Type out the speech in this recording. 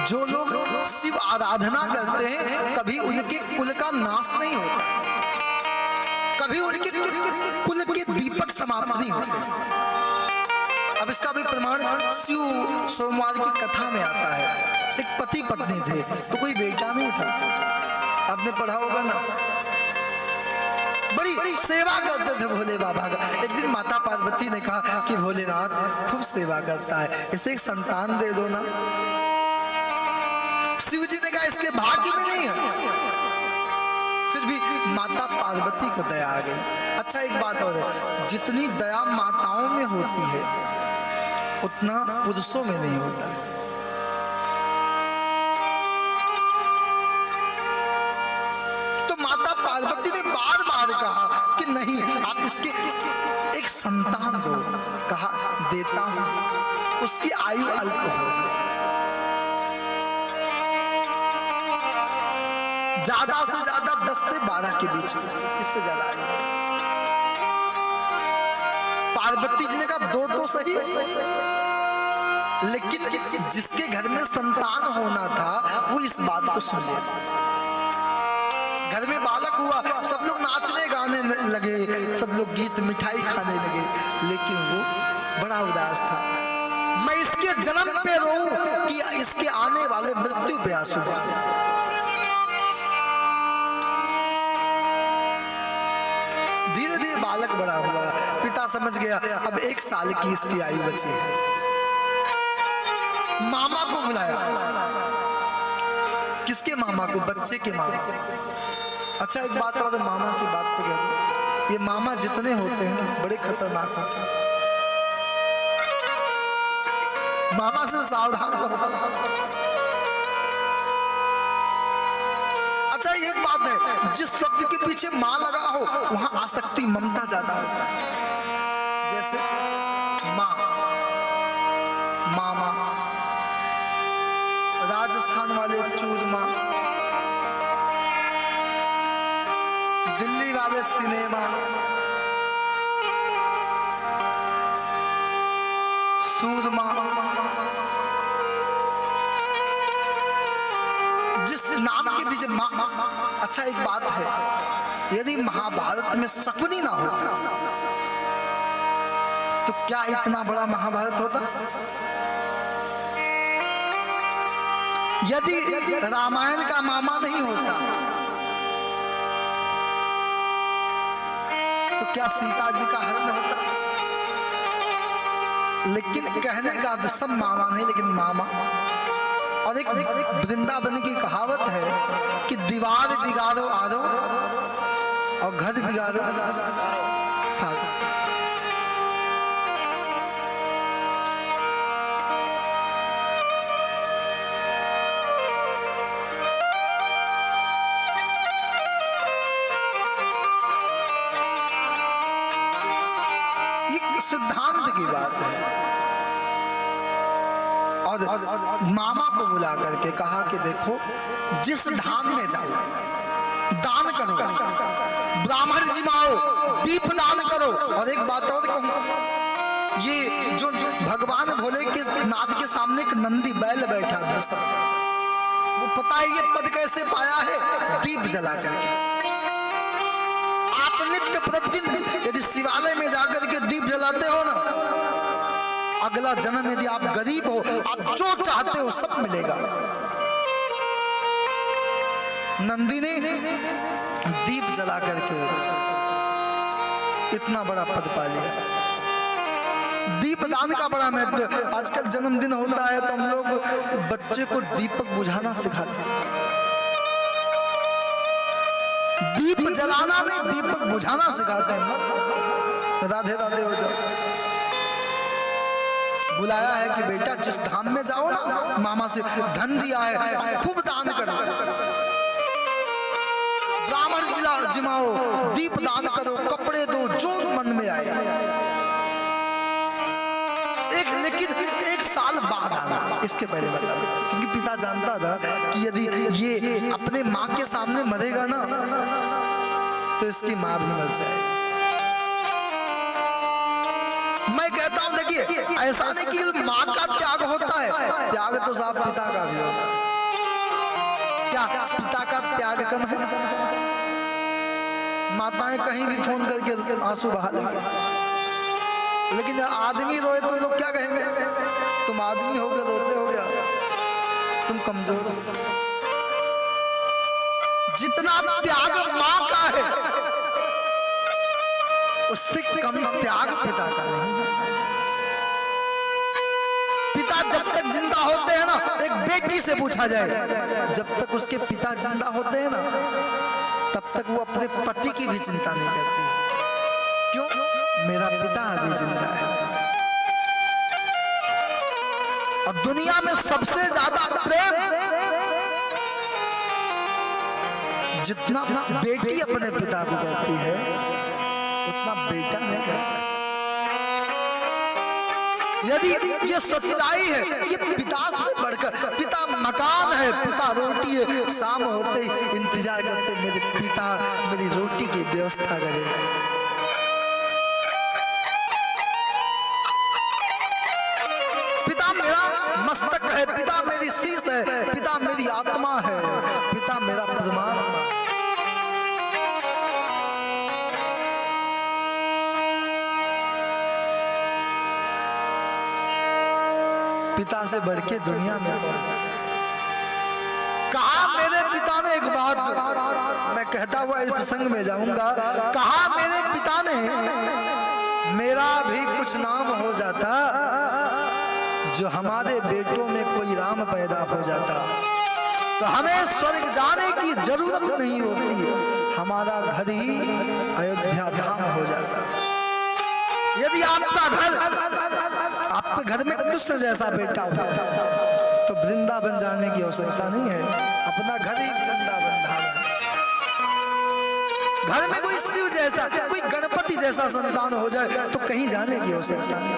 जो लोग शिव आराधना करते हैं कभी उनके कुल का नाश नहीं होता, कभी उनके कुल के दीपक समाप्त नहीं होते। अब इसका भी प्रमाण शिव सोमवार की कथा में आता है। एक पति पत्नी थे तो कोई बेटा नहीं था, आपने पढ़ा होगा ना। बड़ी सेवा करते थे भोले बाबा का। एक दिन माता पार्वती ने कहा कि भोलेनाथ खूब सेवा करता है, इसे एक संतान दे दो ना। शिव जी ने कहा इसके भाग्य में नहीं है। फिर भी माता पार्वती को दया आ गई। अच्छा एक बात और है, जितनी दया माताओं में होती है उतना पुरुषों में नहीं होता है। तो माता पार्वती ने बार बार कहा कि नहीं, आप इसके एक संतान दो। कहा देता हूं, उसकी आयु अल्प हो, ज्यादा से ज्यादा 10 से 12 के बीच में, इससे ज्यादा आयु। पार्वती जी ने कहा दो तो सही, लेकिन जिसके घर में संतान होना था वो इस बात को सुन लिया। घर में बालक हुआ, सब लोग नाचने गाने लगे, सब लोग गीत मिठाई खाने लगे, लेकिन वो बड़ा उदास था। मैं इसके जन्म पे रोऊं कि इसके आने वाले मृत्यु पे आंसू बहाऊं। धीरे धीरे बालक बड़ा हुआ, पिता समझ गया अब 1 साल की इसकी आयु बची है। मामा को बुलाया। किसके मामा को? बच्चे के मामा। अच्छा एक बात और, मामा की बात पे कह, ये मामा जितने होते हैं बड़े खतरनाक होते हैं। मामा से सावधान रहो। अच्छा एक बात है, जिस शब्द के पीछे मां लगा हो वहां आसक्ति ममता ज्यादा होता है। जैसे मां, मामा, राजस्थान वाले चूरमा, दिल्ली वाले सिनेमा, सूरमा, जिस नाम के पीछे मां। अच्छा एक बात है, यदि महाभारत में शकुनी ना होता तो क्या इतना बड़ा महाभारत होता? यदि रामायण का मामा नहीं होता तो क्या सीता जी का हरण होता? लेकिन कहने का सब मामा नहीं, लेकिन मामा। और एक वृंदावन की कहावत है कि दीवार बिगाड़ो आरो और घर बिगाड़ो सारो। ये सिद्धांत की बात है। और मामा को बुला करके कहा कि देखो, जिस धाम में जाओ दान करो, ब्राह्मण जिमाओ, दीप दान करो। और एक बात और कहूं, ये जो भगवान भोले के नाथ के सामने एक नंदी बैल बैठा था, वो पता है ये पद कैसे पाया है? दीप जला करके। आप नित्य प्रतिदिन यदि शिवालय में जाकर के दीप जलाते हो ना, अगला जन्म यदि आप गरीब हो, आप जो चाहते हो सब मिलेगा। नंदी ने दीप जला करके इतना बड़ा पद पा लिया। दीप दान का बड़ा महत्व। आजकल जन्मदिन होता है तो हम लोग बच्चे को दीपक बुझाना सिखाते हैं। दीप जलाना नहीं, दीपक बुझाना सिखाते हैं। राधे राधे हो जाओ। बुलाया है कि बेटा जिस धाम में जाओ ना, मामा से धन दिया है, खूब दान करो, ब्राह्मण जिमाओ, दीप दान करो, कपड़े दो, जो मन में आए। लेकिन 1 साल बाद आना, इसके पहले बता दो, क्योंकि पिता जानता था कि यदि ये अपने माँ के सामने मरेगा ना तो इसकी माँ भी मर जाएगी। मैं कहता हूं कि देखिए ऐसा नहीं कि माँ का त्याग होता है, त्याग तो साफ पिता का भी होता है। क्या पिता का त्याग कम है? माताएं कहीं भी फोन करके आंसू बहा देंगे, लेकिन आदमी रोए तो लोग क्या कहेंगे? तुम आदमी हो गए रोते हो गया, तुम कमजोर हो। जितना त्याग मां का है उससे कम त्याग पिता का नहीं। पिता जब तक जिंदा होते हैं ना, एक बेटी से पूछा जाए, जब तक उसके पिता जिंदा होते हैं ना, तब तक वो अपने पति की भी चिंता नहीं करती। क्यों? मेरा पिता अभी जिंदा है। और दुनिया में सबसे ज्यादा प्रेम जितना बेटी अपने पिता को करती है, उतना बेटा नहीं करता। यदि ये सच्चाई है, ये पिता से बढ़कर, पिता मकान है, पिता रोटी है, शाम होते ही इंतजार करते मेरे पिता मेरी रोटी की व्यवस्था करेगा। पिता मेरा मस्तक है, पिता मेरी शीश है, पिता मेरी आत्मा है, पिता मेरा परमात्मा। पिता से बढ़ के दुनिया में कहा मेरे पिता ने, एक बात मैं कहता हुआ इस प्रसंग में जाऊंगा, कहा मेरे पिता ने मेरा भी कुछ नाम हो जाता, जो हमारे बेटों में कोई राम पैदा हो जाता तो हमें स्वर्ग जाने की जरूरत नहीं होती, हमारा घर ही अयोध्या धाम हो जाता। यदि आपका घर, आपके घर में कृष्ण जैसा बेटा हो तो वृंदावन जाने की आवश्यकता नहीं है, अपना घर ही वृंदावन धाम। घर में कोई शिव जैसा, कोई गणपति जैसा संतान हो जाए तो कहीं जाने की आवश्यकता नहीं।